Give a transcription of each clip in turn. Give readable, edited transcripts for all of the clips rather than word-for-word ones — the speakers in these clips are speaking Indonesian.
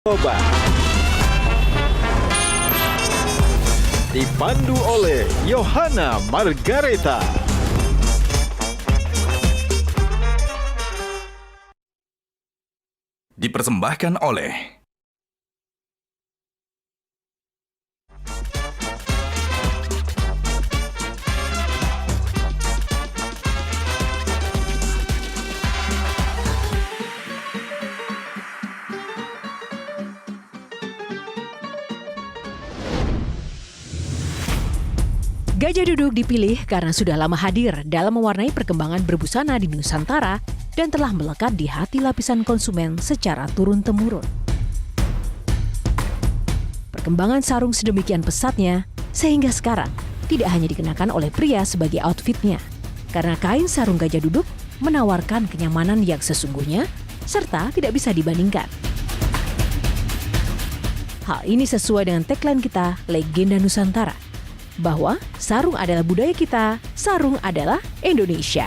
Coba. Dipandu oleh Yohana Margareta. Dipersembahkan oleh Gajah Duduk dipilih karena sudah lama hadir dalam mewarnai perkembangan berbusana di Nusantara dan telah melekat di hati lapisan konsumen secara turun-temurun. Perkembangan sarung sedemikian pesatnya sehingga sekarang tidak hanya dikenakan oleh pria sebagai outfitnya, karena kain sarung Gajah Duduk menawarkan kenyamanan yang sesungguhnya serta tidak bisa dibandingkan. Hal ini sesuai dengan tagline kita, Legenda Nusantara, bahwa sarung adalah budaya kita, sarung adalah Indonesia.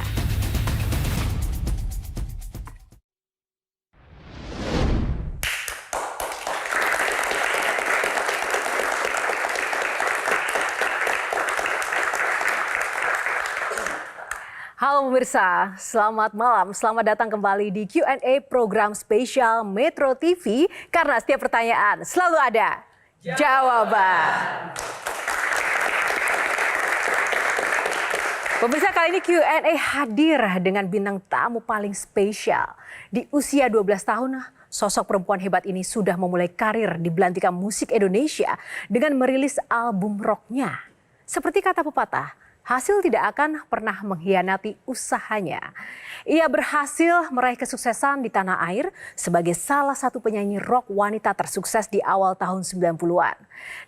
Halo pemirsa, selamat malam. Selamat datang kembali di Q&A program spesial Metro TV, karena setiap pertanyaan selalu ada jawaban. Pemirsa, kali ini Q&A hadir dengan bintang tamu paling spesial. Di usia 12 tahun, sosok perempuan hebat ini sudah memulai karir di belantika musik Indonesia dengan merilis album rocknya. Seperti kata pepatah, hasil tidak akan pernah mengkhianati usahanya. Ia berhasil meraih kesuksesan di tanah air sebagai salah satu penyanyi rock wanita tersukses di awal tahun 90-an.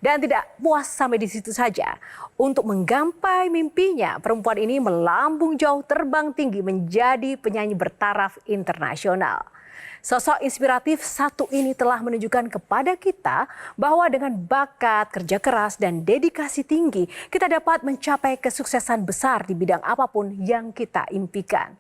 Dan tidak puas sampai di situ saja. Untuk menggapai mimpinya, perempuan ini melambung jauh, terbang tinggi menjadi penyanyi bertaraf internasional. Sosok inspiratif satu ini telah menunjukkan kepada kita bahwa dengan bakat, kerja keras, dan dedikasi tinggi, kita dapat mencapai kesuksesan besar di bidang apapun yang kita impikan.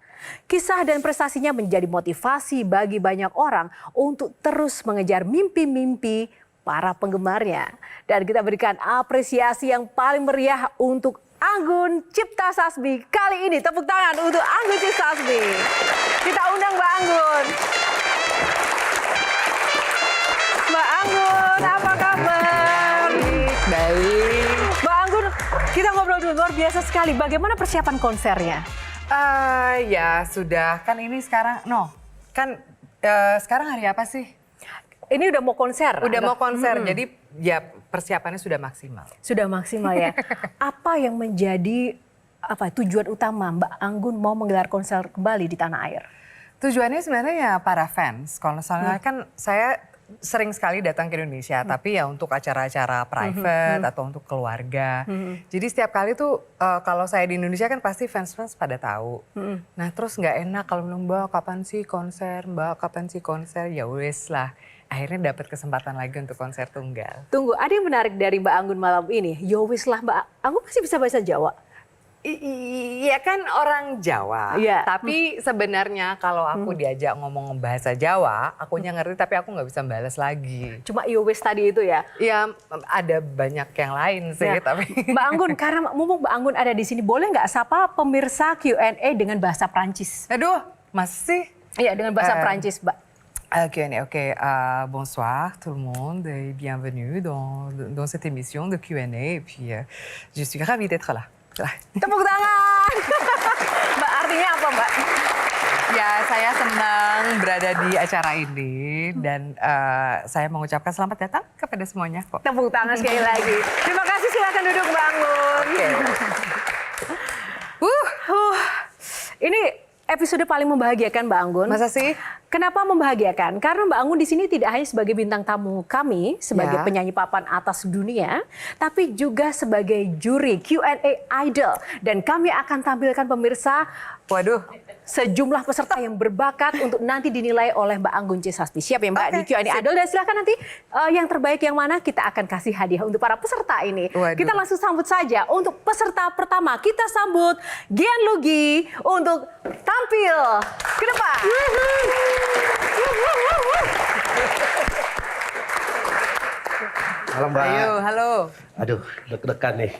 Kisah dan prestasinya menjadi motivasi bagi banyak orang untuk terus mengejar mimpi-mimpi para penggemarnya. Dan kita berikan apresiasi yang paling meriah untuk Anggun Cipta Sasmi. Kali ini tepuk tangan untuk Anggun Cipta Sasmi. Kita undang Mbak Anggun. Mbak Anggun, apa kabar? Baik. Mbak Anggun, kita ngobrol dulu, luar biasa sekali. Bagaimana persiapan konsernya? Ya sudah, kan ini sekarang, sekarang hari apa sih? Ini udah mau konser? Udah mau konser, jadi ya persiapannya sudah maksimal. Sudah maksimal ya. Apa yang menjadi tujuan utama Mbak Anggun mau menggelar konser kembali di tanah air? Tujuannya sebenarnya ya para fans. Kalau misalnya kan saya sering sekali datang ke Indonesia, tapi ya untuk acara-acara private atau untuk keluarga. Jadi setiap kali tuh kalau saya di Indonesia kan pasti fans-fans pada tahu. Nah terus nggak enak kalau bilang, Mbak kapan sih konser, Mbak kapan sih konser, ya wes lah. Akhirnya dapat kesempatan lagi untuk konser tunggal. Tunggu, ada yang menarik dari Mbak Anggun malam ini. Yowis lah Mbak Anggun masih bisa bahasa Jawa? Iya kan orang Jawa, tapi sebenarnya kalau aku diajak ngomong bahasa Jawa, akunya ngerti tapi aku nggak bisa balas lagi. Cuma Yowis tadi itu ya? Ya ada banyak yang lain sih, tapi... Mbak Anggun, karena mumpung Mbak Anggun ada di sini, boleh nggak sapa pemirsa Q&A dengan bahasa Prancis? Aduh, masih? Iya, dengan bahasa Prancis, Mbak. Q&A, ok. Bonsoir tout le monde et bienvenue dans cette émission de Q&A. Et puis, je suis ravie d'être là. Tepuk tangan. Mbak, artinya apa Mbak? Ya, saya senang berada di acara ini dan saya mengucapkan selamat datang kepada semuanya kok. Tepuk tangan sekali lagi. Terima kasih, silakan duduk Mbak Anggun. Ini episode paling membahagiakan Mbak Anggun. Masa sih? Kenapa membahagiakan? Karena Mbak Anggun di sini tidak hanya sebagai bintang tamu kami, sebagai penyanyi papan atas dunia, tapi juga sebagai juri Q&A Idol. Dan kami akan tampilkan pemirsa, sejumlah peserta yang berbakat untuk nanti dinilai oleh Mbak Anggun C. Sasmi. Siap ya Mbak di Q&A Idol? Dan silakan nanti yang terbaik yang mana kita akan kasih hadiah untuk para peserta ini. Kita langsung sambut saja untuk peserta pertama. Kita sambut Gianluigi untuk tampil ke depan. Malam, Mbak. Ayo, halo. Aduh, deg-degan nih.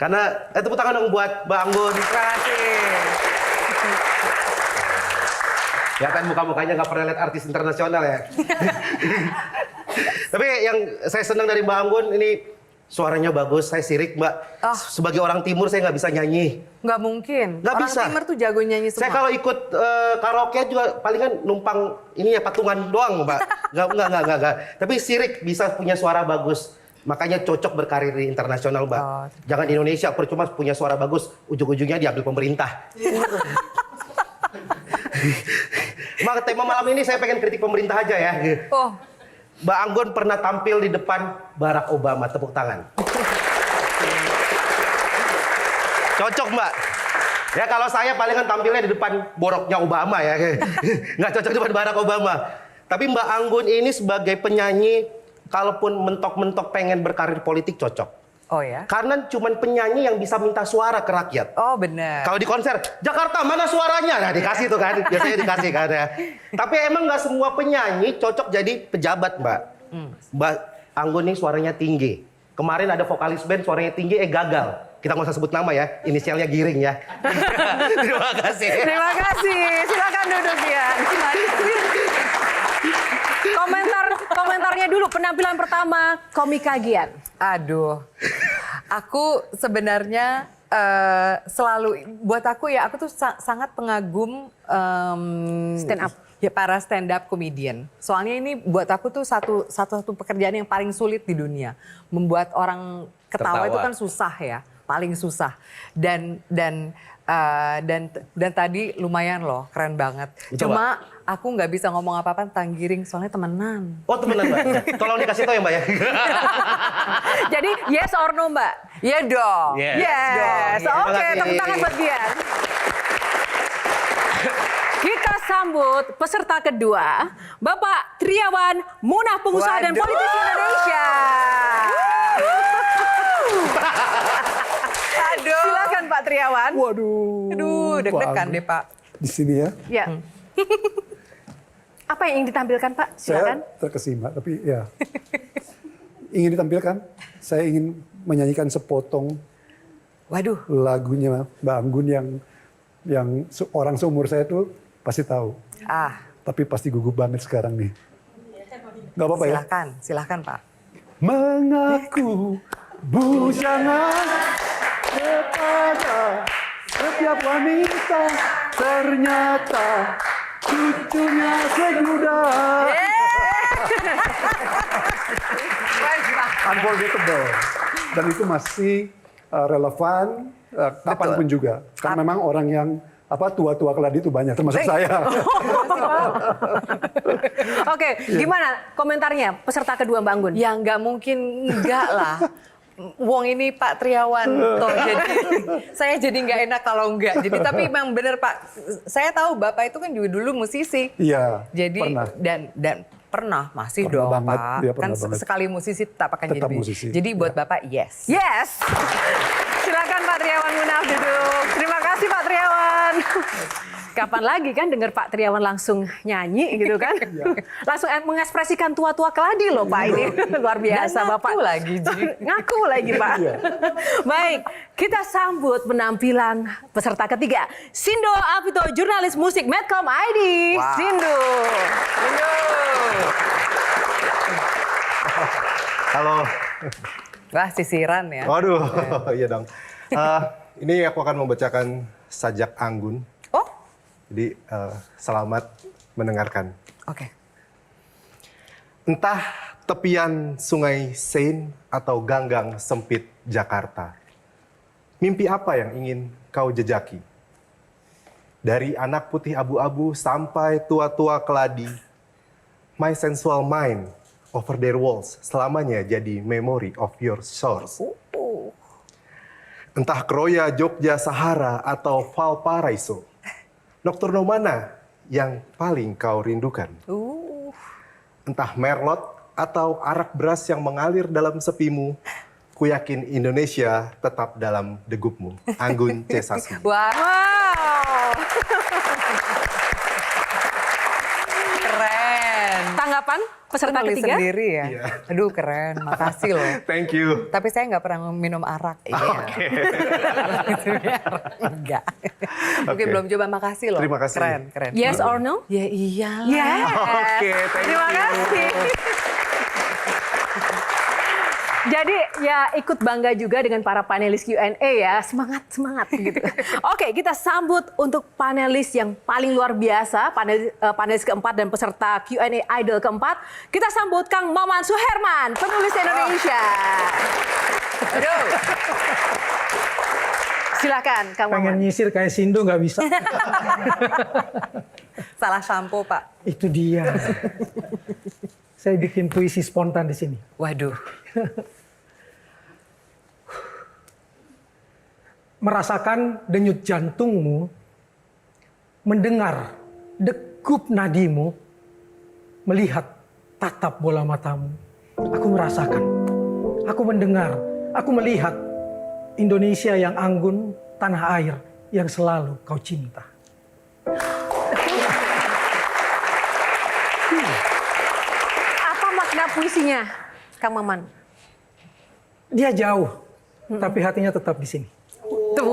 Karena, tepuk tangan dong buat Mbak Anggun. Terima kasih. Ya kan muka-mukanya nggak pernah lihat artis internasional ya. Tapi yang saya senang dari Mbak Anggun ini suaranya bagus, saya sirik Mbak. Oh. Sebagai orang timur saya nggak bisa nyanyi. Nggak mungkin. Nggak Orang bisa. Timur tuh jago nyanyi semua. Saya kalau ikut karaoke juga palingan numpang ini ya patungan doang Mbak. Nggak. Tapi sirik bisa punya suara bagus. Makanya cocok berkarir di internasional Mbak. Oh. Jangan di Indonesia percuma punya suara bagus, ujung-ujungnya diambil pemerintah. Maka tema malam ini saya pengen kritik pemerintah aja ya. Oh, Mbak Anggun pernah tampil di depan Barack Obama, tepuk tangan. Cocok Mbak. Ya kalau saya palingan tampilnya di depan boroknya Obama ya. Nggak cocok di depan Barack Obama. Tapi Mbak Anggun ini sebagai penyanyi, kalaupun mentok-mentok pengen berkarir politik cocok. oh ya. Karena cuman penyanyi yang bisa minta suara ke rakyat. Oh benar. Kalau di konser, Jakarta mana suaranya? Nah dikasih tuh kan, biasanya dikasih kan ya. Tapi emang nggak semua penyanyi cocok jadi pejabat Mbak. Mbak Anggun nih suaranya tinggi. Kemarin ada vokalis band suaranya tinggi, gagal. Kita nggak usah sebut nama ya, inisialnya Giring ya. Terima kasih. Terima kasih. Silakan duduk ya. Komentarnya dulu penampilan pertama Komika Gian. Aduh, aku sebenarnya selalu buat aku ya, aku tuh sangat pengagum Stand up. ya para stand up comedian. Soalnya ini buat aku tuh satu pekerjaan yang paling sulit di dunia. Membuat orang ketawa itu kan susah ya, paling susah. Dan tadi lumayan loh, keren banget. Cuma aku nggak bisa ngomong apa-apa tentang Giring, soalnya temenan. Oh temenan Mbak, tolong dikasih tahu ya Mbak ya. Jadi yes or no Mbak? Iya dong. Yes. dong. Oke, Terima tepuk kasih. tangan buat Gian. Kita sambut peserta kedua, Bapak Triawan Munaf, pengusaha dan Waduh. politisi Indonesia. Aduh. Silakan Pak Triawan. Waduh. Aduh, deg-degan deh Pak. Di sini ya. Ya. Apa yang ingin ditampilkan Pak? Silakan. Saya terkesima, tapi ya. Ingin ditampilkan, saya ingin menyanyikan sepotong Waduh. lagunya Mbak Anggun yang orang seumur saya tuh pasti tahu. Tapi pasti gugup banget sekarang nih. Gak apa-apa ya? Silahkan Pak. Mengaku bujangan kepada setiap wanita, ternyata cucunya seguda. Unforgettable. Dan itu masih relevan kapanpun juga. Karena memang orang yang tua-tua keladi itu banyak, termasuk saya. Oke, gimana komentarnya peserta kedua Mbak Anggun? Ya nggak mungkin enggak lah. Wong ini Pak Triawan toh, jadi saya jadi nggak enak kalau enggak. Jadi tapi memang benar Pak, saya tahu Bapak itu kan juga dulu musisi. Iya, Jadi pernah. dan pernah masih Pernah dong banget, Pak. dia Kan pernah banget. sekali musisi tetap akan Tetap jadi. musisi, Jadi buat ya. Bapak yes. Yes. Silakan Pak Triawan Munaf duduk. Terima kasih Pak Triawan. Kapan lagi kan dengar Pak Triawan langsung nyanyi gitu kan? Langsung mengekspresikan tua-tua keladi loh Pak ini. Luar biasa Dan Bapak. ngaku lagi, Ji. Ngaku lagi Pak. Baik, kita sambut penampilan peserta ketiga. Sindo Apito, jurnalis musik Medcom ID. Sindo. Halo. Wah sisiran ya. Waduh, iya dong. Ini aku akan membacakan sajak Anggun. Oh, Jadi selamat mendengarkan. oke. Entah tepian sungai Seine atau ganggang sempit Jakarta. Mimpi apa yang ingin kau jejaki? Dari anak putih abu-abu sampai tua-tua keladi, my sensual mind over their walls selamanya jadi memory of your shores. Entah Kroya, Jogja, Sahara, atau Valparaiso, nocturno mana yang paling kau rindukan? Entah Merlot atau arak beras yang mengalir dalam sepimu, ku yakin Indonesia tetap dalam degupmu. Anggun C. Sasmi. Wow. Keren. Tanggapan Maman, peserta Nulis ketiga. sendiri ya. Iya. Aduh keren, makasih loh. Thank you. Tapi saya nggak pernah minum arak. Oke. Enggak. Oke, Oke. belum coba, makasih loh. Terima kasih. Keren, keren. Yes or no? Ya iyalah. Yes. Oke, thank Terima you. kasih. Jadi ya ikut bangga juga dengan para panelis Q&A ya. Semangat gitu. Oke, kita sambut untuk panelis yang paling luar biasa, panelis keempat dan peserta Q&A Idol keempat. Kita sambut Kang Maman Suherman, penulis Indonesia. Aduh. Silakan Kang Pengen Maman. nyisir kayak Sindo nggak bisa. Salah sampo, Pak. Itu dia. Saya bikin puisi spontan di sini. Waduh. Merasakan denyut jantungmu, mendengar degup nadimu, melihat tatap bola matamu. Aku merasakan, aku mendengar, aku melihat Indonesia yang anggun, tanah air yang selalu kau cinta. Apa makna puisinya, Kang Maman? Dia jauh, tapi hatinya tetap di sini. Tuh.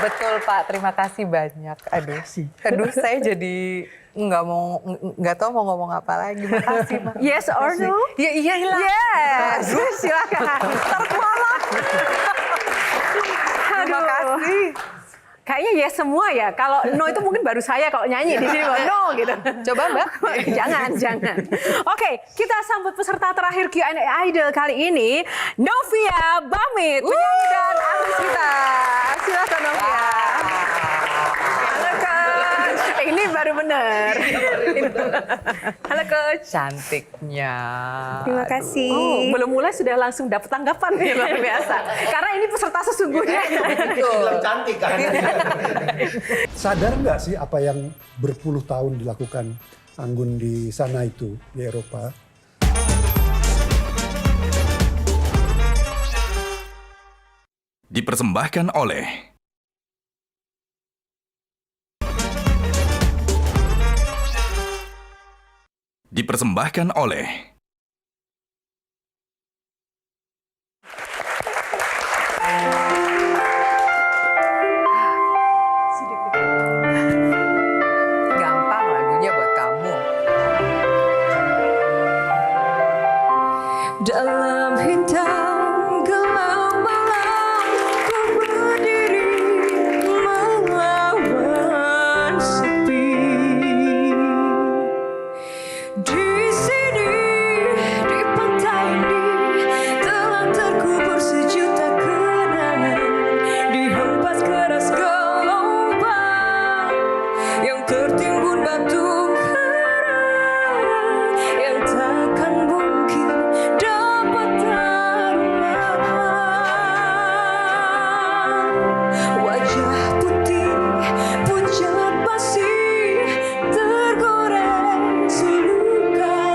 Betul, Pak. Terima kasih banyak. Aduh, saya jadi nggak tahu mau ngomong apa lagi. Makasih, Pak. Yes or no? Ya iyalah. Yes. Silakan. Terkualat. Terima kasih. Kayaknya yes semua ya. Kalau no itu mungkin baru saya kalau nyanyi di sini. Kalau no gitu. Coba, Mbak. jangan. Oke, kita sambut peserta terakhir Q&A Idol kali ini, Novia Bamit, penyanyi dan artis kita. Silakan Novia. Halo Coach. Ini baru bener. Halo Coach. Cantiknya. Terima kasih. Belum mulai sudah langsung dapat tanggapan nih, luar biasa. Karena ini peserta sesungguhnya. Bilang cantik kan. Sadar nggak sih apa yang berpuluh tahun dilakukan Anggun di sana itu, di Eropa? Dipersembahkan oleh Gampang lagunya buat kamu. Dalam hitam gelap malam ku berdiri melawan sepi. Di sini di pantai ini telah terkubur sejuta kenangan, dihempas keras gelombang yang tertimbun batu karang yang takkan mungkin dapat terulang. Wajah putih pucat basi tergoreng seluka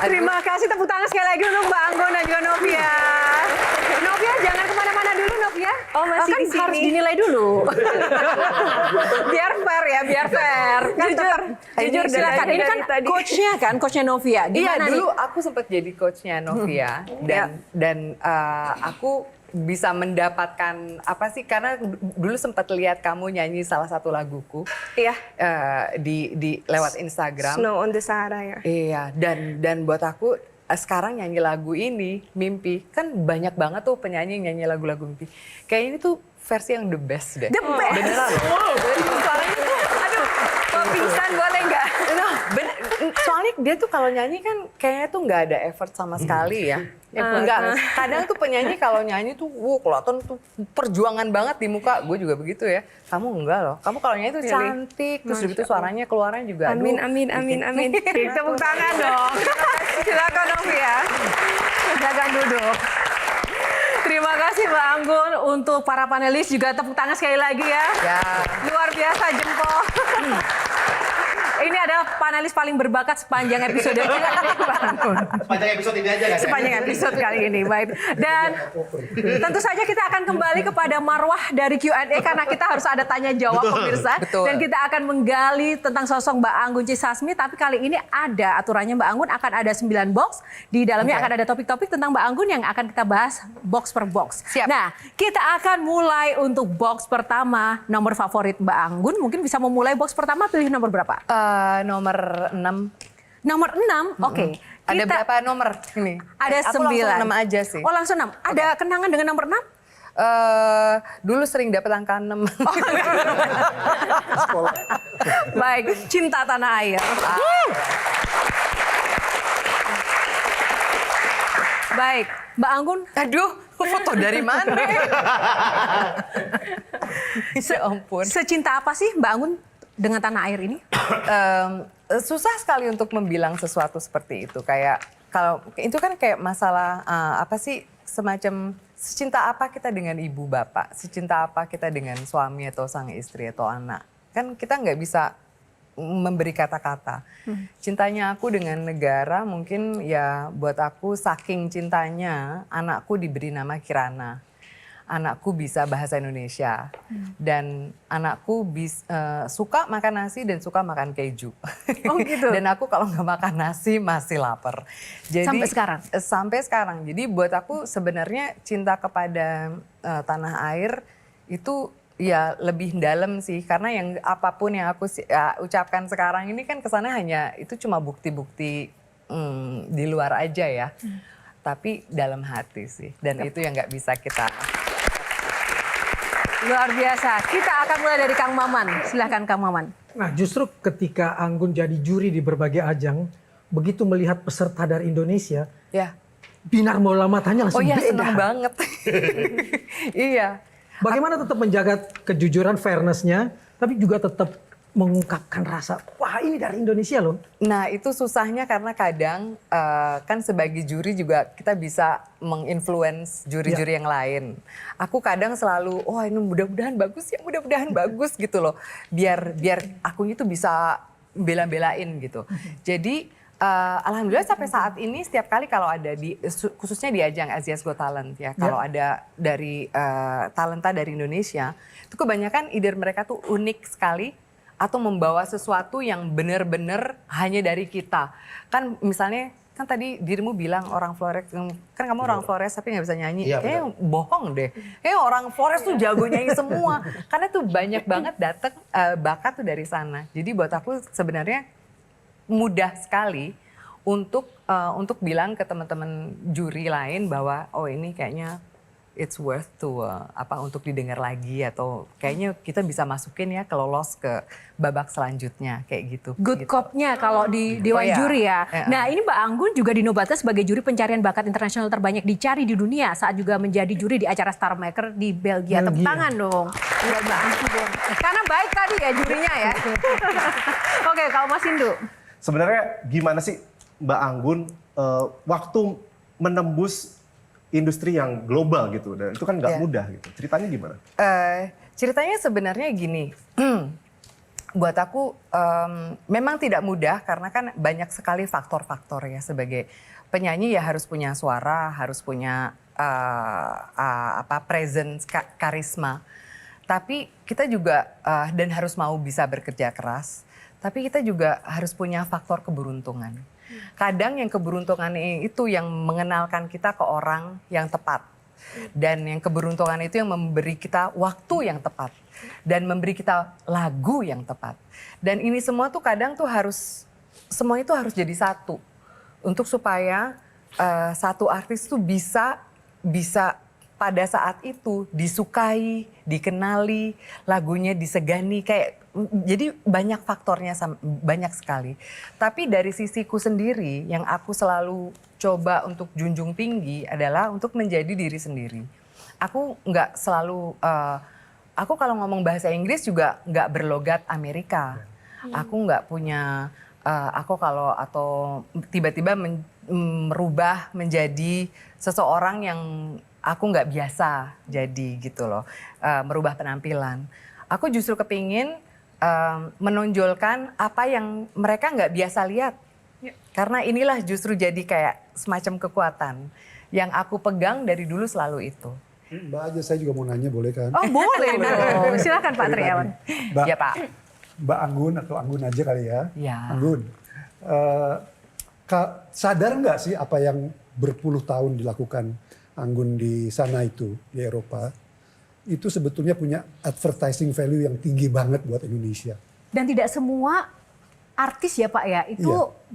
Terima kasih, tepuk tangan sekali lagi untuk Mbak Anggun dan juga Novia. Novia jangan kemana-mana dulu Novia. Oh, masih kan di sini. harus dinilai dulu. Biar fair ya, biar fair. Kan jujur silakan. Ini kan coachnya kan, coachnya Novia. Iya, Gimana dulu nih? aku sempat jadi coachnya Novia dan aku bisa mendapatkan apa sih, karena dulu sempat lihat kamu nyanyi salah satu laguku Iya. di lewat Instagram. Snow on the Sahara ya. Iya, dan buat aku sekarang nyanyi lagu ini Mimpi, kan banyak banget tuh penyanyi yang nyanyi lagu-lagu Mimpi. Kayak ini tuh versi yang the best deh. The best. Beneran. Wow. Suaranya tuh, aduh, mau pingsan boleh nggak? Soalnya dia tuh kalau nyanyi kan kayaknya tuh nggak ada effort sama sekali ya. Enggak, kadang tuh penyanyi kalau nyanyi tuh kelihatan tuh perjuangan banget di muka. Gue juga begitu ya. Kamu enggak loh. Kamu kalau nyanyi tuh cantik, terus begitu suaranya keluarnya juga. Amin, aduh, amin, amin, amin. Tepuk tangan dong. Silakan Novia. Silakan duduk. Terima kasih Mbak Anggun, untuk para panelis juga tepuk tangan sekali lagi ya. Ya. Luar biasa jempol. Ini adalah panelis paling berbakat sepanjang episode ini. Sepanjang episode ini aja kan? Sepanjang episode kali ini, baik. Dan tentu saja kita akan kembali kepada marwah dari Q&A karena kita harus ada tanya jawab pemirsa. Betul. Dan kita akan menggali tentang sosok Mbak Anggun C. Sasmi. Tapi kali ini ada aturannya Mbak Anggun, akan ada 9 box. Di dalamnya akan ada topik-topik tentang Mbak Anggun yang akan kita bahas box per box. Siap. Nah, kita akan mulai untuk box pertama. Nomor favorit Mbak Anggun, mungkin bisa memulai box pertama, pilih nomor berapa? Nomor 6. Nomor 6, oke. Ada berapa nomor ini? Ada Aku 9. langsung 6 aja sih. Oh langsung 6. Ada kenangan dengan nomor 6? Dulu sering dapat angka 6. Baik, cinta tanah air. Baik, Mbak Anggun. Aduh, foto dari mana? Ya ampun. Secinta apa sih Mbak Anggun dengan tanah air ini? Susah sekali untuk membilang sesuatu seperti itu. Kayak kalau itu kan kayak masalah apa sih, semacam secinta apa kita dengan ibu bapak, secinta apa kita dengan suami atau sang istri atau anak. Kan kita nggak bisa memberi kata-kata. Cintanya aku dengan negara mungkin ya buat aku saking cintanya anakku diberi nama Kirana. Anakku bisa bahasa Indonesia dan anakku suka makan nasi dan suka makan keju. Oh gitu. Dan aku kalau nggak makan nasi masih lapar. Jadi Sampai sekarang? Sampai sekarang. Jadi buat aku sebenarnya cinta kepada tanah air itu ya lebih dalam sih, karena yang apapun yang aku ucapkan sekarang ini kan kesannya hanya itu cuma bukti-bukti di luar aja ya. Tapi dalam hati sih, dan itu yang nggak bisa kita. Luar biasa. Kita akan mulai dari Kang Maman. Silahkan Kang Maman. Nah, justru ketika Anggun jadi juri di berbagai ajang, begitu melihat peserta dari Indonesia, Ya. binar bola matanya langsung Oh iya, beda. senang banget. Iya. Bagaimana tetap menjaga kejujuran, fairness-nya, tapi juga tetap mengungkapkan rasa, wah ini dari Indonesia loh. Nah itu susahnya karena kadang kan sebagai juri juga kita bisa menginfluence juri-juri yang lain. Aku kadang selalu, oh ini mudah-mudahan bagus ya, mudah-mudahan bagus gitu loh. Biar akunya tuh bisa bela-belain gitu. Jadi alhamdulillah sampai saat ini setiap kali kalau ada khususnya di ajang Asia's Got Talent ya, kalau ada dari talenta dari Indonesia, itu kebanyakan ide mereka tuh unik sekali atau membawa sesuatu yang benar-benar hanya dari kita. Kan misalnya kan tadi dirimu bilang orang Flores, kan kamu orang Flores tapi nggak bisa nyanyi. Iya, Kayaknya bohong deh. Kayaknya orang Flores tuh jago nyanyi semua. Karena tuh banyak banget datang bakat tuh dari sana. Jadi buat aku sebenarnya mudah sekali untuk bilang ke teman-teman juri lain bahwa oh ini kayaknya it's worth to untuk didengar lagi, atau kayaknya kita bisa masukin ya ke lolos ke babak selanjutnya kayak gitu. Good cop-nya kalau di Dewan Juri ya. Nah ini Mbak Anggun juga dinobatkan sebagai juri pencarian bakat internasional terbanyak dicari di dunia saat juga menjadi juri di acara Star Maker di Belgia. Tepuk tangan dong. Ya, Mbak Anggun. Karena baik tadi ya jurinya ya. Oke, kalau Mas Hindu. Sebenarnya gimana sih Mbak Anggun waktu menembus industri yang global gitu, dan itu kan nggak mudah gitu. Ceritanya gimana? Ceritanya sebenarnya gini, buat aku memang tidak mudah karena kan banyak sekali faktor-faktor ya. Sebagai penyanyi ya harus punya suara, harus punya presence, karisma. Tapi kita juga dan harus mau bisa bekerja keras. Tapi kita juga harus punya faktor keberuntungan. Kadang yang keberuntungan itu yang mengenalkan kita ke orang yang tepat. Dan yang keberuntungan itu yang memberi kita waktu yang tepat. Dan memberi kita lagu yang tepat. Dan ini semua tuh kadang tuh semua itu harus jadi satu. Untuk supaya satu artis tuh bisa pada saat itu disukai, dikenali, lagunya disegani, jadi banyak faktornya, banyak sekali. Tapi dari sisiku sendiri yang aku selalu coba untuk junjung tinggi adalah untuk menjadi diri sendiri. Aku nggak selalu, aku kalau ngomong bahasa Inggris juga nggak berlogat Amerika. Aku nggak punya, atau tiba-tiba merubah menjadi seseorang yang aku nggak biasa jadi gitu loh, merubah penampilan. Aku justru kepingin menonjolkan apa yang mereka nggak biasa lihat. Karena inilah justru jadi kayak semacam kekuatan yang aku pegang dari dulu selalu itu. Mbak aja, saya juga mau nanya, boleh kan? Oh boleh dong, silakan Pak Triawan. Ya Pak. Mbak Anggun atau Anggun aja kali ya. Ya. Anggun, sadar nggak sih apa yang berpuluh tahun dilakukan Anggun di sana itu, di Eropa, itu sebetulnya punya advertising value yang tinggi banget buat Indonesia. Dan tidak semua artis ya Pak ya, itu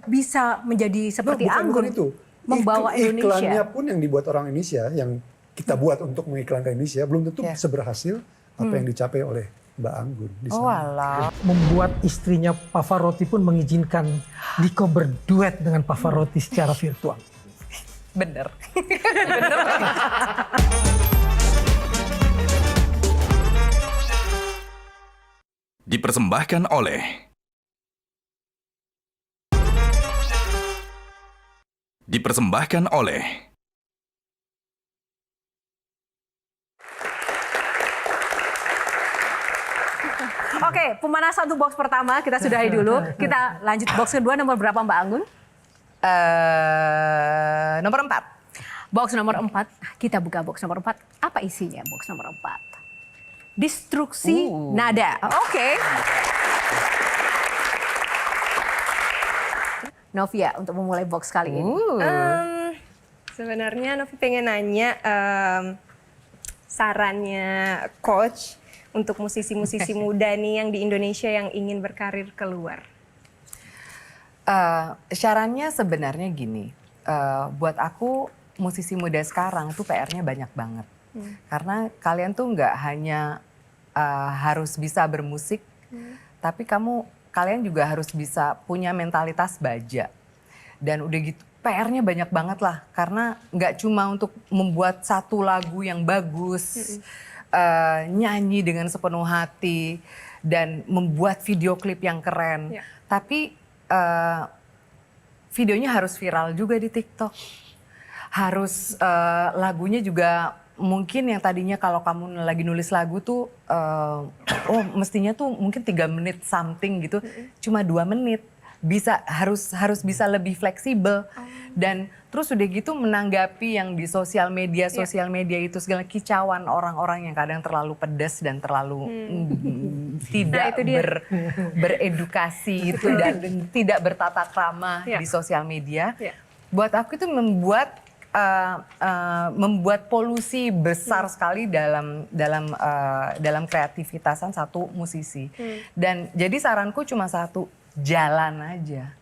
bisa menjadi seperti Anggun, itu. membawa Indonesia. Iklannya pun yang dibuat orang Indonesia, yang kita buat untuk mengiklankan Indonesia, belum tentu seberhasil apa yang dicapai oleh Mbak Anggun di sana. Oh alah. Membuat istrinya Pavarotti pun mengizinkan Diko berduet dengan Pavarotti secara virtual. Bener. Dipersembahkan oleh Oke, pemanasan untuk box pertama kita sudahi dulu. Kita lanjut box kedua, nomor berapa Mbak Anggun? Nomor 4. Box nomor 4, kita buka box nomor 4. Apa isinya box nomor 4? Destruksi nada. Oke. Novia untuk memulai box kali ini. Sebenarnya Novi pengen nanya sarannya coach untuk musisi-musisi muda nih yang di Indonesia yang ingin berkarir keluar. Sarannya sebenarnya gini, buat aku musisi muda sekarang tuh PR-nya banyak banget. Karena kalian tuh nggak hanya harus bisa bermusik, tapi kalian juga harus bisa punya mentalitas baja. Dan udah gitu PR-nya banyak banget lah, karena nggak cuma untuk membuat satu lagu yang bagus, nyanyi dengan sepenuh hati, dan membuat video klip yang keren, tapi videonya harus viral juga di TikTok. Harus lagunya juga mungkin yang tadinya kalau kamu lagi nulis lagu tuh, mestinya tuh mungkin 3 menit something gitu, cuma 2 menit. Harus bisa lebih fleksibel. Dan terus udah gitu menanggapi yang di sosial media itu segala kicauan orang-orang yang kadang terlalu pedas dan terlalu tidak beredukasi itu dan tidak bertata krama di sosial media. Buat aku itu membuat polusi besar sekali dalam kreativitasan satu musisi. Dan jadi saranku cuma satu, jalan aja.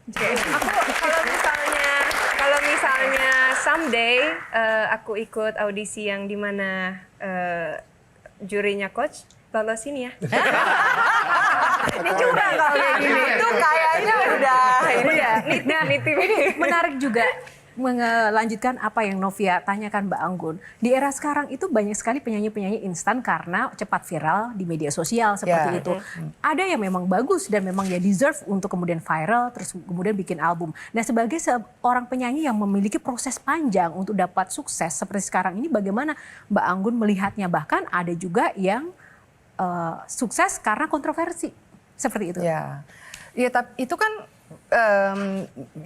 Kalau misalnya someday aku ikut audisi yang dimana jurinya coach, lolosin ya. Ini curang kalau kayak gini. Itu kayaknya udah ini ya. Ini menarik juga melanjutkan apa yang Novia tanyakan Mbak Anggun. Di era sekarang itu banyak sekali penyanyi-penyanyi instan karena cepat viral di media sosial seperti itu. Ada yang memang bagus dan memang ya deserve untuk kemudian viral terus kemudian bikin album. Nah, sebagai seorang penyanyi yang memiliki proses panjang untuk dapat sukses seperti sekarang ini, bagaimana Mbak Anggun melihatnya? Bahkan ada juga yang sukses karena kontroversi. Seperti itu. Ya, tapi itu kan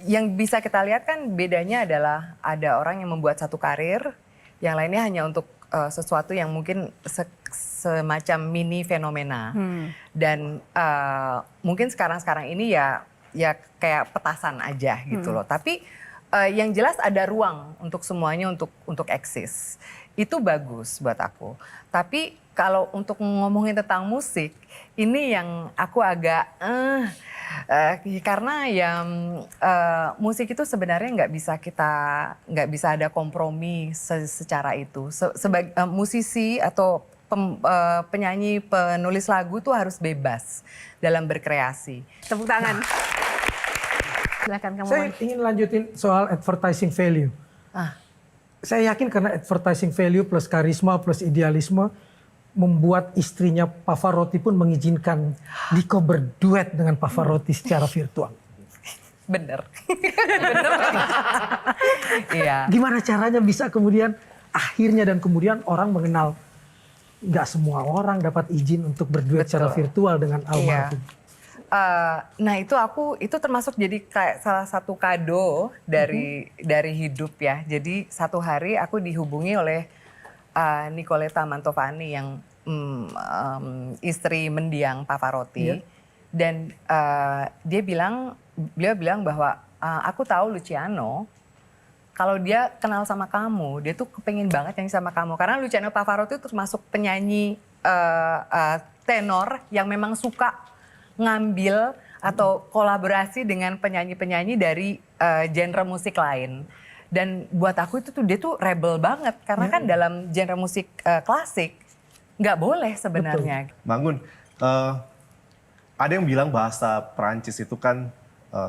yang bisa kita lihat kan bedanya adalah ada orang yang membuat satu karir, yang lainnya hanya untuk sesuatu yang mungkin semacam mini fenomena. Dan mungkin sekarang ini ya kayak petasan aja gitu loh. Tapi yang jelas ada ruang untuk semuanya untuk eksis. Itu bagus buat aku. Tapi kalau untuk ngomongin tentang musik, ini yang aku agak karena ya musik itu sebenarnya nggak bisa ada kompromi secara itu. Sebagai musisi atau penyanyi, penulis lagu tuh harus bebas dalam berkreasi. Tepuk tangan. Silakan kamu. Saya ingin lanjutin soal advertising value. Saya yakin karena advertising value plus karisma plus idealisme membuat istrinya Pavarotti pun mengizinkan Nico berduet dengan Pavarotti secara virtual. Bener. Iya. Gimana caranya bisa kemudian akhirnya dan kemudian orang mengenal, nggak semua orang dapat izin untuk berduet secara virtual dengan almarhum. Nah itu termasuk jadi kayak salah satu kado dari hidup ya. Jadi satu hari aku dihubungi oleh Nicoletta Mantovani yang istri mendiang Pavarotti. Dan beliau bilang bahwa aku tahu Luciano, kalau dia kenal sama kamu, dia tuh kepengen banget nyanyi sama kamu. Karena Luciano Pavarotti itu termasuk penyanyi tenor yang memang suka ngambil atau kolaborasi dengan penyanyi-penyanyi dari genre musik lain. Dan buat aku itu tuh dia tuh rebel banget karena kan dalam genre musik klasik nggak boleh sebenarnya. Bangun, ada yang bilang bahasa Perancis itu kan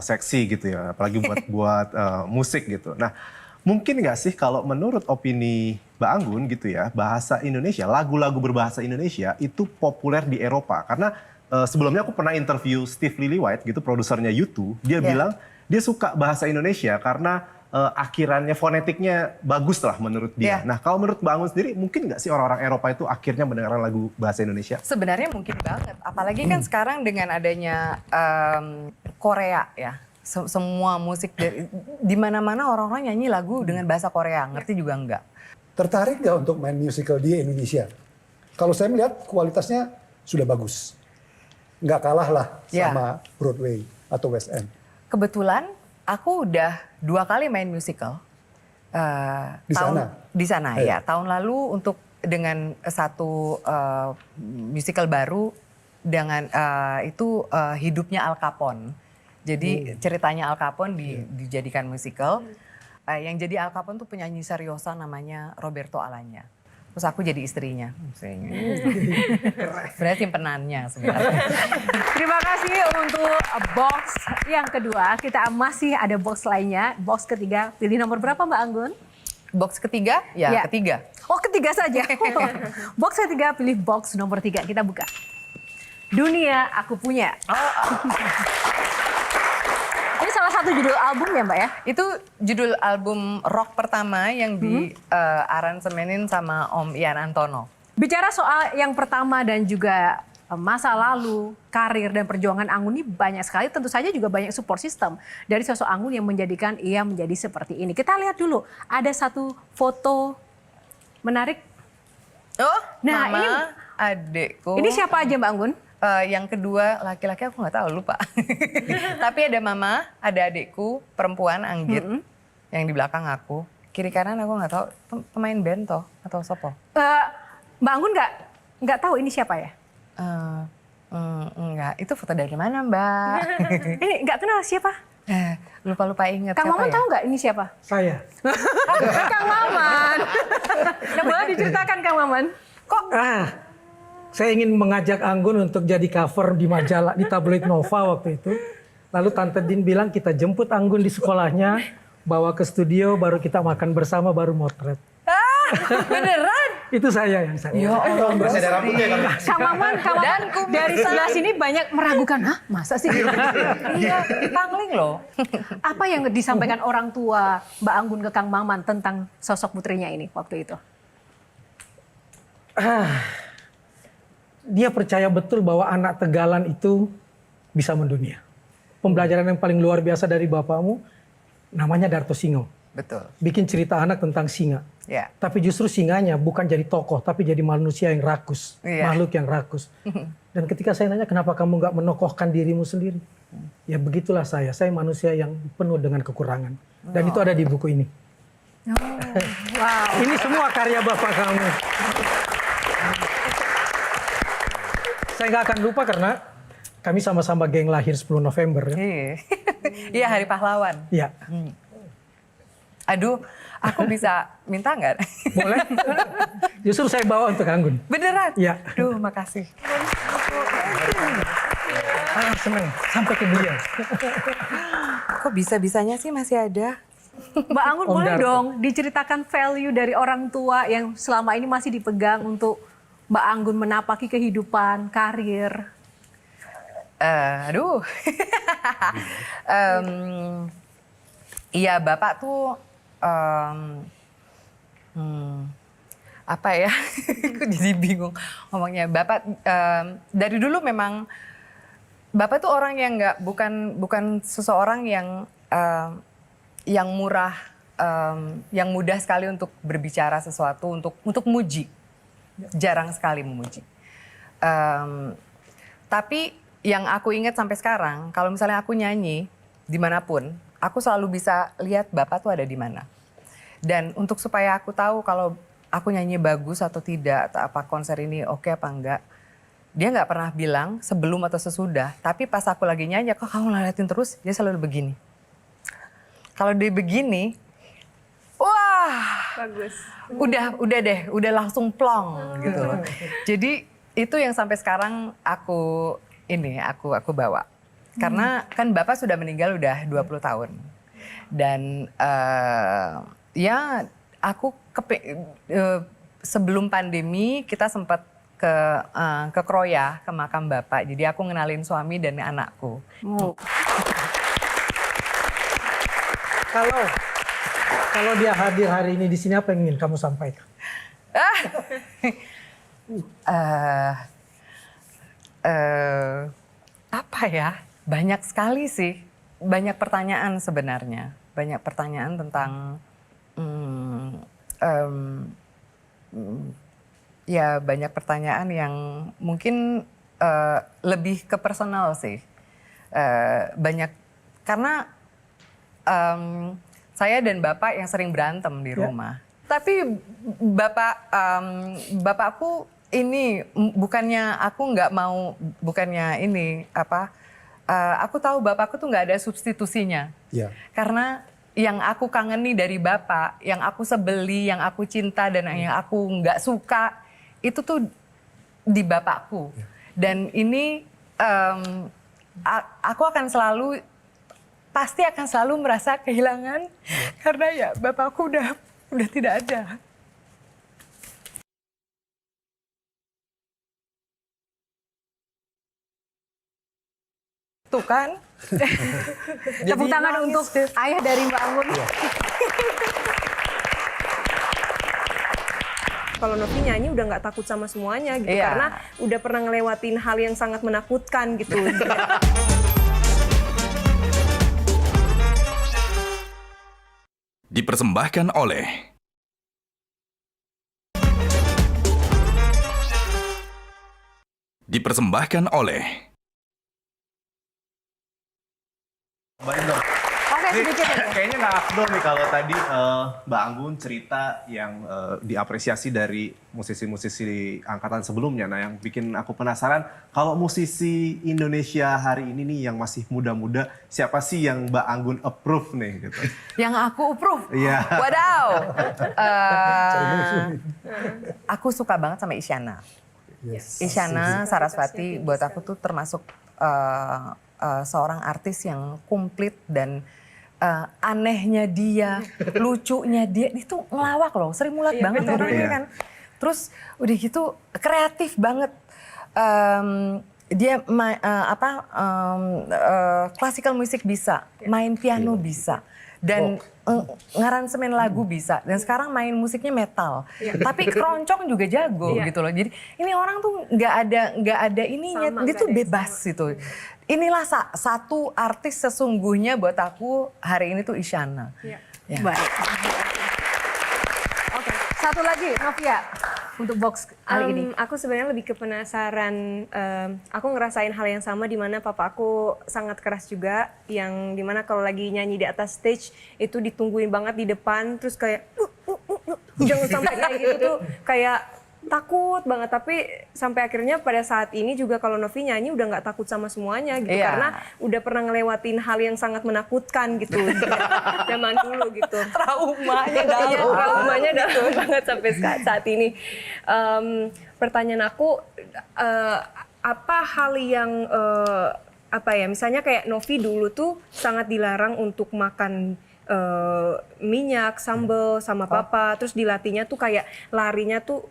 seksi gitu ya, apalagi buat musik gitu. Nah, mungkin nggak sih kalau menurut opini Mbak Anggun gitu ya, bahasa Indonesia, lagu-lagu berbahasa Indonesia itu populer di Eropa karena sebelumnya aku pernah interview Steve Lillywhite gitu, produsernya U2. Dia bilang dia suka bahasa Indonesia karena akhirannya, fonetiknya bagus lah menurut dia. Nah kalau menurut Mbak Anggun sendiri, mungkin nggak sih orang-orang Eropa itu akhirnya mendengarkan lagu bahasa Indonesia? Sebenarnya mungkin banget. Apalagi kan sekarang dengan adanya Korea ya. Semua musik di mana-mana orang-orang nyanyi lagu dengan bahasa Korea. Ngerti juga enggak. Tertarik nggak untuk main musical di Indonesia? Kalau saya melihat kualitasnya sudah bagus. Nggak kalah lah sama Broadway atau West End. Kebetulan aku udah 2 kali main musical. Di sana ya. Tahun lalu dengan satu musical baru dengan itu hidupnya Al Capone. Jadi ceritanya Al Capone dijadikan musical. Yang jadi Al Capone tuh penyanyi seriosa namanya Roberto Alagna. Terus aku jadi istrinya. Sebenarnya simpenannya sebenarnya. Terima kasih untuk box yang kedua. Kita masih ada box lainnya. Box ketiga, pilih nomor berapa Mbak Anggun? Box ketiga? Ya, ketiga. Oh, ketiga saja. Box ketiga, pilih box nomor 3. Kita buka. Dunia Aku Punya. Ini salah satu judul album ya Mbak ya? Itu judul album rock pertama yang di-aransemenin sama Om Ian Antono. Bicara soal yang pertama dan juga masa lalu, karir dan perjuangan Anggun ini banyak sekali. Tentu saja juga banyak support system dari sosok Anggun yang menjadikan ia menjadi seperti ini. Kita lihat dulu, ada satu foto menarik. Oh, nah, Mama, ini adekku. Ini siapa aja Mbak Anggun? Yang kedua laki-laki aku nggak tahu, lupa. Tapi ada mama, ada adikku perempuan Anggit yang di belakang aku. Kiri kanan aku nggak tahu, pemain band toh atau sopo. Mbak Anggun nggak tahu ini siapa ya? Enggak, itu foto dari mana Mbak? Ini nggak kenal siapa? Lupa inget. Kang Maman tahu nggak ini siapa? Saya. Kang Maman. Nah, boleh diceritakan Kang Maman? Kok? Saya ingin mengajak Anggun untuk jadi cover di majalah, di tabloid Nova waktu itu. Lalu Tante Din bilang kita jemput Anggun di sekolahnya, bawa ke studio, baru kita makan bersama, baru motret. Beneran? Itu saya yang saya. Ya Allah, masih ada rambutnya kan? Kang Maman dari sebelah sini banyak meragukan, hah masa sih? Iya, dipangling loh. Apa yang disampaikan orang tua Mbak Anggun ke Kang Maman tentang sosok putrinya ini waktu itu? Dia percaya betul bahwa anak Tegalan itu bisa mendunia. Pembelajaran yang paling luar biasa dari bapakmu namanya Darto Singo. Betul. Bikin cerita anak tentang singa. Ya. Tapi justru singanya bukan jadi tokoh, tapi jadi manusia yang rakus. Iya. Makhluk yang rakus. Dan ketika saya nanya kenapa kamu nggak menokohkan dirimu sendiri? Ya begitulah saya manusia yang penuh dengan kekurangan. Dan itu ada di buku ini. Wow. Ini semua karya bapak kamu. Saya nggak akan lupa karena kami sama-sama geng lahir 10 November. Ya. Iya. Iya, Hari Pahlawan. Ya. Aduh, aku bisa minta nggak? Boleh? Justru saya bawa untuk Anggun. Beneran? Iya. Duh, makasih. Seneng sampai ke dia. Kok bisa-bisanya sih masih ada? Mbak Anggun Om boleh Darto. dong diceritakan value dari orang tua yang selama ini masih dipegang untuk Mbak Anggun menapaki kehidupan, karir. Aduh. Iya, Bapak tuh apa ya? Aku jadi bingung ngomongnya. Bapak dari dulu memang Bapak tuh orang yang bukan seseorang yang murah, yang mudah sekali untuk berbicara sesuatu, untuk muji. Jarang sekali memuji. Tapi yang aku ingat sampai sekarang, kalau misalnya aku nyanyi dimanapun, aku selalu bisa lihat Bapak tuh ada di mana. Dan untuk supaya aku tahu kalau aku nyanyi bagus atau tidak, atau apa konser ini oke apa enggak, dia nggak pernah bilang sebelum atau sesudah. Tapi pas aku lagi nyanyi, kok kamu ngeliatin terus, dia selalu begini. Kalau dia begini, wah, Bagus. udah langsung plong gitu loh. Jadi itu yang sampai sekarang aku bawa. Karena kan Bapak sudah meninggal udah 20 tahun. Dan ya aku sebelum pandemi kita sempat ke Kroya, ke makam Bapak. Jadi aku ngenalin suami dan anakku. Kalau dia hadir hari ini di sini, apa yang ingin kamu sampaikan? Apa ya? Banyak sekali sih. Banyak pertanyaan sebenarnya. Banyak pertanyaan tentang ya banyak pertanyaan yang mungkin lebih ke personal sih. Banyak karena saya dan Bapak yang sering berantem di rumah. Tapi bapakku ini bukannya aku nggak mau, bukannya ini apa? Aku tahu Bapakku tuh nggak ada substitusinya. Ya. Karena yang aku kangeni dari Bapak, yang aku sebeli, yang aku cinta dan yang aku nggak suka itu tuh di Bapakku. Dan ini aku pasti akan selalu merasa kehilangan karena ya Bapakku udah tidak ada. Tuh kan. Tepuk tangan untuk ayah dari Mbak Anggun. Kalau Novi nyanyi udah nggak takut sama semuanya gitu. Iya. Karena udah pernah ngelewatin hal yang sangat menakutkan gitu. Dipersembahkan oleh Mbak Indor, kayaknya nggak afdol nih kalau tadi Mbak Anggun cerita yang diapresiasi dari musisi-musisi angkatan sebelumnya. Nah, yang bikin aku penasaran, kalau musisi Indonesia hari ini nih yang masih muda-muda, siapa sih yang Mbak Anggun approve nih? Gitu. Yang aku approve? Iya. Wadaw! Aku suka banget sama Isyana. Yes. Isyana Sarasvati buat aku tuh termasuk seorang artis yang komplit dan anehnya dia, lucunya dia, itu ngelawak loh, Sri Mulat banget orangnya kan. Terus udah gitu kreatif banget. Dia classical music bisa, main piano bisa. dan ngaransemen lagu bisa. Dan sekarang main musiknya metal. Tapi keroncong juga jago gitu loh. Jadi ini orang tuh nggak ada ininya, dia tuh bebas gitu. Inilah satu artis sesungguhnya buat aku hari ini tuh Isyana. Ya. Baik. Oke, satu lagi Novia untuk box kali ini. Aku sebenarnya lebih ke penasaran. Aku ngerasain hal yang sama di mana papa aku sangat keras juga, yang dimana kalau lagi nyanyi di atas stage itu ditungguin banget di depan, terus kayak jangan sampai kayak gitu tuh kayak takut banget. Tapi sampai akhirnya pada saat ini juga kalau Novi nyanyi udah nggak takut sama semuanya gitu, karena udah pernah ngelewatin hal yang sangat menakutkan gitu zaman dulu gitu. Traumanya dalam. Traumanya dalam banget sampai saat ini. Pertanyaan aku, apa hal yang misalnya kayak Novi dulu tuh sangat dilarang untuk makan minyak, sambal sama papa, terus dilatihnya tuh kayak larinya tuh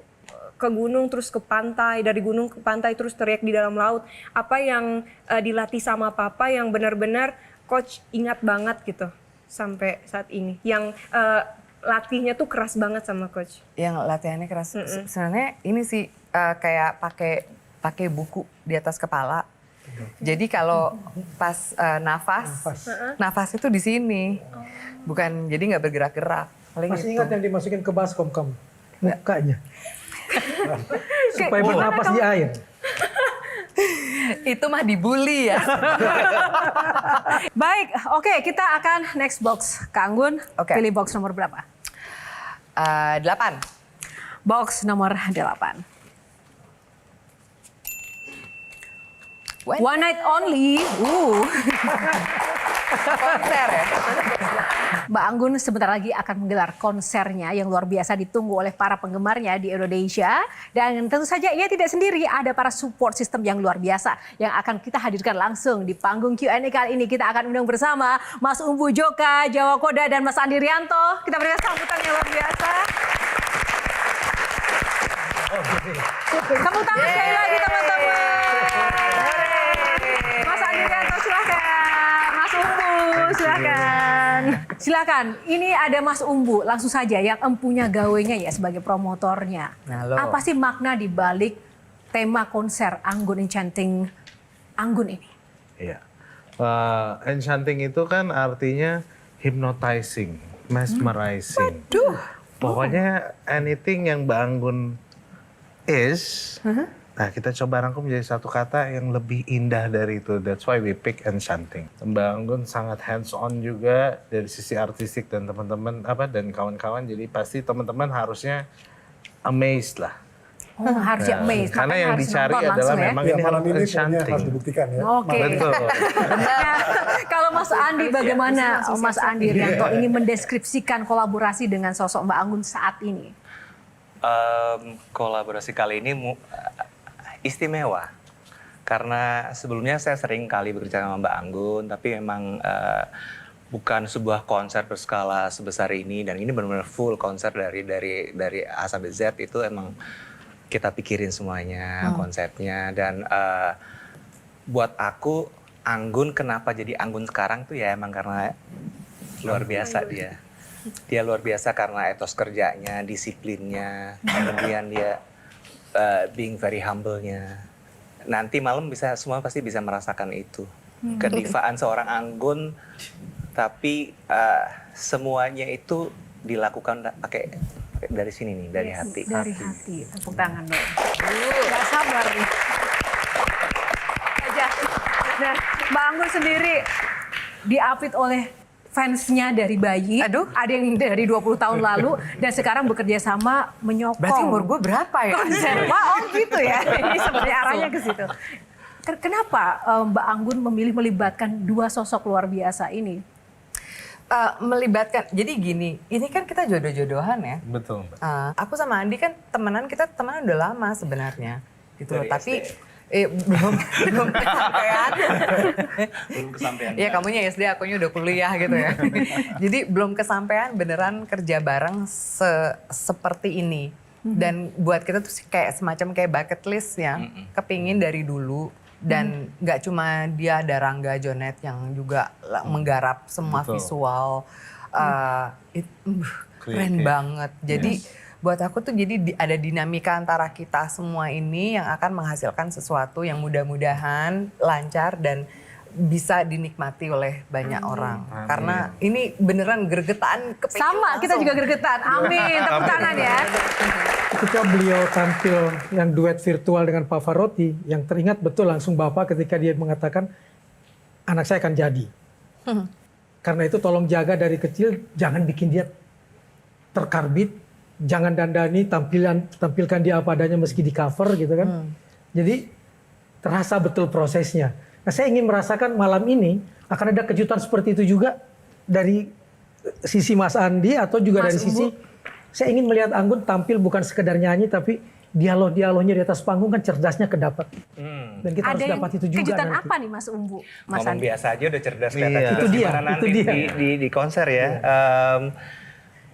ke gunung terus ke pantai, dari gunung ke pantai terus teriak di dalam laut. Apa yang dilatih sama papa yang benar-benar coach ingat banget gitu sampai saat ini, yang latihnya tuh keras banget sama coach? Yang latihannya keras, sebenarnya ini sih kayak pakai buku di atas kepala. Jadi kalau pas nafas itu di sini, bukan, jadi nggak bergerak-gerak. Masih ingat yang dimasukin ke baskom kamu? Mukanya. Supaya bernapas di air. Itu mah dibully ya. Baik, oke, kita akan next box. Kak Anggun, pilih box nomor berapa? 8. Box nomor 8. One night only. Konser ya. Mbak Anggun sebentar lagi akan menggelar konsernya yang luar biasa ditunggu oleh para penggemarnya di Indonesia. Dan tentu saja ia tidak sendiri, ada para support system yang luar biasa yang akan kita hadirkan langsung di panggung Q&A kali ini. Kita akan undang bersama Mas Umbu Joka, Jawa Koda, dan Mas Andi Rianto. Kita berikan sambutan yang luar biasa. Tepuk tangan sekali lagi teman-teman. Mas Andi Rianto silahkan. Mas Umbu silahkan. Silakan, ini ada Mas Umbu, langsung saja yang empunya gawenya ya sebagai promotornya. Apa sih makna di balik tema konser Anggun Enchanting Anggun ini? Iya, enchanting itu kan artinya hypnotizing, mesmerizing. Pokoknya anything yang Mbak Anggun is, nah kita coba rangkum menjadi satu kata yang lebih indah dari itu. That's why we pick enchanting. Mbak Anggun sangat hands on juga dari sisi artistik dan teman-teman dan kawan-kawan. Jadi pasti teman-teman harusnya amazed lah. Harusnya amazed. Karena yang dicari adalah memang ini malam ini enchanting. harus dibuktikan ya. Oke. Betul. Kalau Mas Andi, bagaimana Mas Andi Rianto ini mendeskripsikan kolaborasi dengan sosok Mbak Anggun saat ini? Kolaborasi kali ini istimewa karena sebelumnya saya sering kali bekerja sama Mbak Anggun, tapi memang bukan sebuah konser berskala sebesar ini, dan ini benar-benar full konser dari A sampai Z. Itu emang kita pikirin semuanya, konsepnya, dan buat aku Anggun kenapa jadi Anggun sekarang tuh ya emang karena luar biasa dia. Dia luar biasa karena etos kerjanya, disiplinnya, kemudian dia being very humble-nya. Nanti malam semua pasti bisa merasakan itu. Kedivaan seorang Anggun, tapi samuanya itu dilakukan pakai dari sini nih, dari hati. Dari hati, tepuk tangan dong. Gak sabar nih. Nah, Mbak Anggun sendiri diapit oleh fansnya dari bayi, ada yang dari 20 tahun lalu, dan sekarang bekerja sama menyokong. Berarti umur gue berapa ya? Konser, wah gitu ya, ini sebenarnya arahnya ke situ. Kenapa Mbak Anggun memilih melibatkan dua sosok luar biasa ini? Melibatkan, jadi gini, ini kan kita jodoh-jodohan ya. Betul. Aku sama Andi kan kita temenan udah lama sebenarnya, gitu loh. Tapi belum kesampaian. Belum kesampaian. Iya, kamunya SD, akunya udah kuliah gitu ya. Jadi belum kesampaian beneran kerja bareng seperti ini. Dan buat kita tuh kayak semacam kayak bucket list yang kepingin dari dulu. Dan nggak cuma dia, ada Rangga Jonet yang juga menggarap semua visual. Keren banget. Jadi buat aku tuh jadi ada dinamika antara kita semua ini yang akan menghasilkan sesuatu yang mudah-mudahan lancar dan bisa dinikmati oleh banyak orang. Karena ini beneran gregetan kepengen Sama, kita langsung. juga gregetan. Amin, tepuk tangan ya. Ketika beliau tampil yang duet virtual dengan Pavarotti, yang teringat betul langsung Bapak ketika dia mengatakan, anak saya akan jadi. Karena itu tolong jaga dari kecil, jangan bikin dia terkarbit, jangan dandani, tampilkan dia apa adanya meski di cover gitu kan. Jadi terasa betul prosesnya. Nah, saya ingin merasakan malam ini akan ada kejutan seperti itu juga dari sisi Mas Andi atau juga dari sisi saya ingin melihat Anggun tampil bukan sekedar nyanyi tapi dialog-dialognya di atas panggung kan cerdasnya kedapat. Dan kita harus dapat itu juga. Kejutan nanti. apa nih Mas Umbu? Mas Ngomong Andi? biasa aja udah cerdas Iya. kelihatan. Itu dia, Gimana nanti itu dia. di konser ya.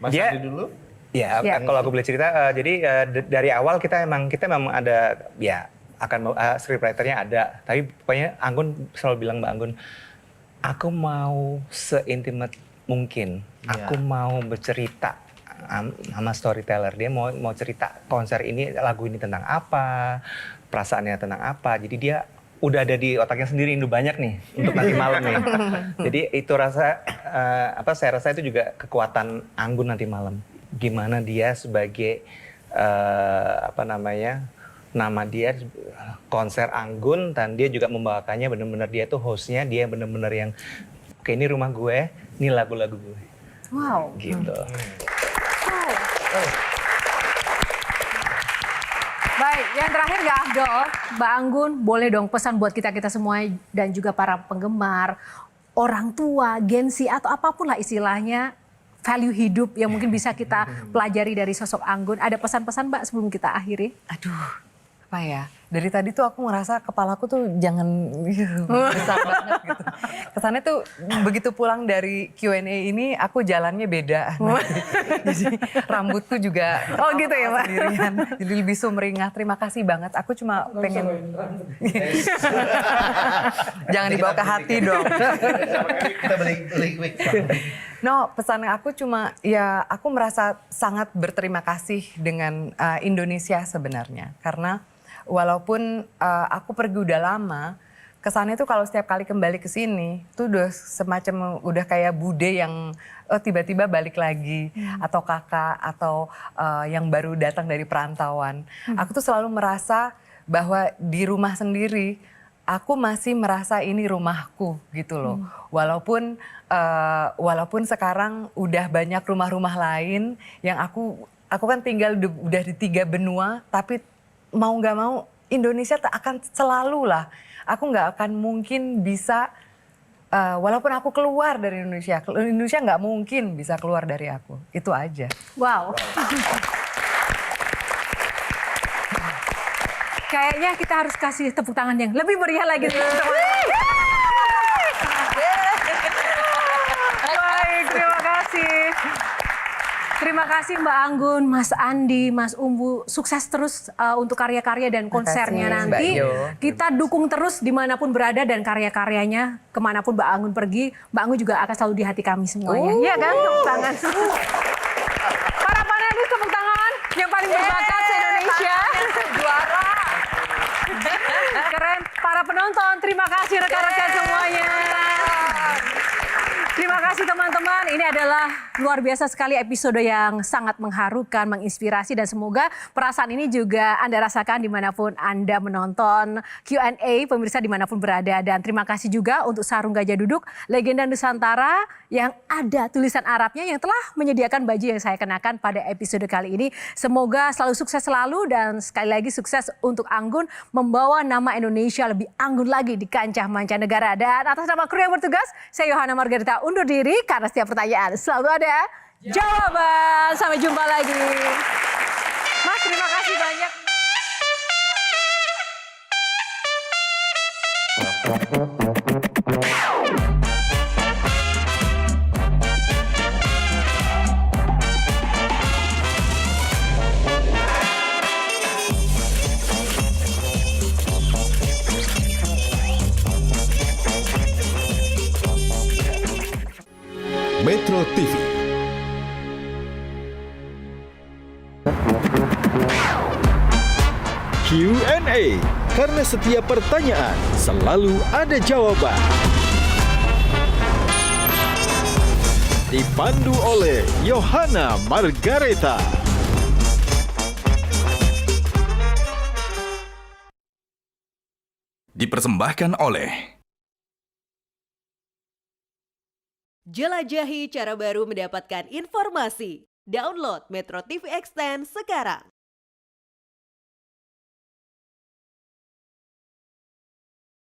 Mas Dia- Andi dulu. Ya, Ya. kalau aku boleh cerita, jadi dari awal kita memang ada ya akan scriptwriternya ada, tapi pokoknya Anggun selalu bilang Mbak Anggun, aku mau seintimate mungkin, aku mau bercerita sama storyteller, dia mau cerita konser ini, lagu ini tentang apa, perasaannya tentang apa, jadi dia udah ada di otaknya sendiri Indo banyak nih untuk nanti malam nih. Jadi itu saya rasa itu juga kekuatan Anggun nanti malam. Gimana dia sebagai nama dia konser Anggun dan dia juga membawakannya benar-benar dia tuh hostnya, dia benar-benar yang oke ini rumah gue, ini lagu-lagu gue. Wow. Gitu. Baik, yang terakhir Mbak Afdol, Mbak Anggun boleh dong pesan buat kita-kita semua dan juga para penggemar, orang tua, Gen Z atau apapun lah istilahnya, value hidup yang mungkin bisa kita pelajari dari sosok Anggun. Ada pesan-pesan Mbak sebelum kita akhiri? Aduh, apa ya? Dari tadi tuh aku ngerasa kepalaku tuh jangan besar banget gitu. Kesannya tuh begitu pulang dari Q&A ini aku jalannya beda. Jadi rambutku juga gitu ya, Pak? sendirian. Jadi lebih sumringah. Terima kasih banget. Aku cuma pengen jangan dibawa ke hati dong. Kita beli wig. No, pesan aku cuma ya aku merasa sangat berterima kasih dengan Indonesia sebenarnya. Karena walaupun aku pergi udah lama, kesannya tuh kalau setiap kali kembali ke sini tuh udah semacam udah kayak bude yang tiba-tiba balik lagi atau kakak atau yang baru datang dari perantauan. Aku tuh selalu merasa bahwa di rumah sendiri aku masih merasa ini rumahku gitu loh. Walaupun sekarang udah banyak rumah-rumah lain yang aku kan tinggal udah di 3 benua, tapi mau nggak mau Indonesia akan selalu lah. Aku nggak akan mungkin bisa, walaupun aku keluar dari Indonesia nggak mungkin bisa keluar dari aku. Itu aja. Wow. Kayaknya kita harus kasih tepuk tangan yang lebih meriah lagi. Baik, terima kasih. Terima kasih Mbak Anggun, Mas Andi, Mas Umbu. Sukses terus untuk karya-karya dan konsernya Makasih, nanti. Mbak Yo. Kita dukung terus dimanapun berada dan karya-karyanya. Kemanapun Mbak Anggun pergi, Mbak Anggun juga akan selalu di hati kami semuanya. Iya kan? Tepuk tangan. Para panelis tepuk tangan yang paling berbakat se-Indonesia. Juara. Keren. Para penonton, terima kasih rekan-rekan semuanya. Terima kasih teman-teman. Ini adalah luar biasa sekali episode yang sangat mengharukan, menginspirasi dan semoga perasaan ini juga Anda rasakan dimanapun Anda menonton Q&A pemirsa dimanapun berada. Dan terima kasih juga untuk Sarung Gajah Duduk, legenda Nusantara yang ada tulisan Arabnya yang telah menyediakan baju yang saya kenakan pada episode kali ini. Semoga selalu sukses selalu dan sekali lagi sukses untuk Anggun membawa nama Indonesia lebih anggun lagi di kancah mancanegara. Dan atas nama kru yang bertugas, saya Yohana Margarita undur diri karena setiap pertanyaan selalu ada jawaban. Sampai jumpa lagi. Mas, terima kasih banyak. Metro TV Q&A, karena setiap pertanyaan selalu ada jawaban. Dipandu oleh Yohana Margareta. Dipersembahkan oleh Jelajahi cara baru mendapatkan informasi. Download Metro TV Extend sekarang.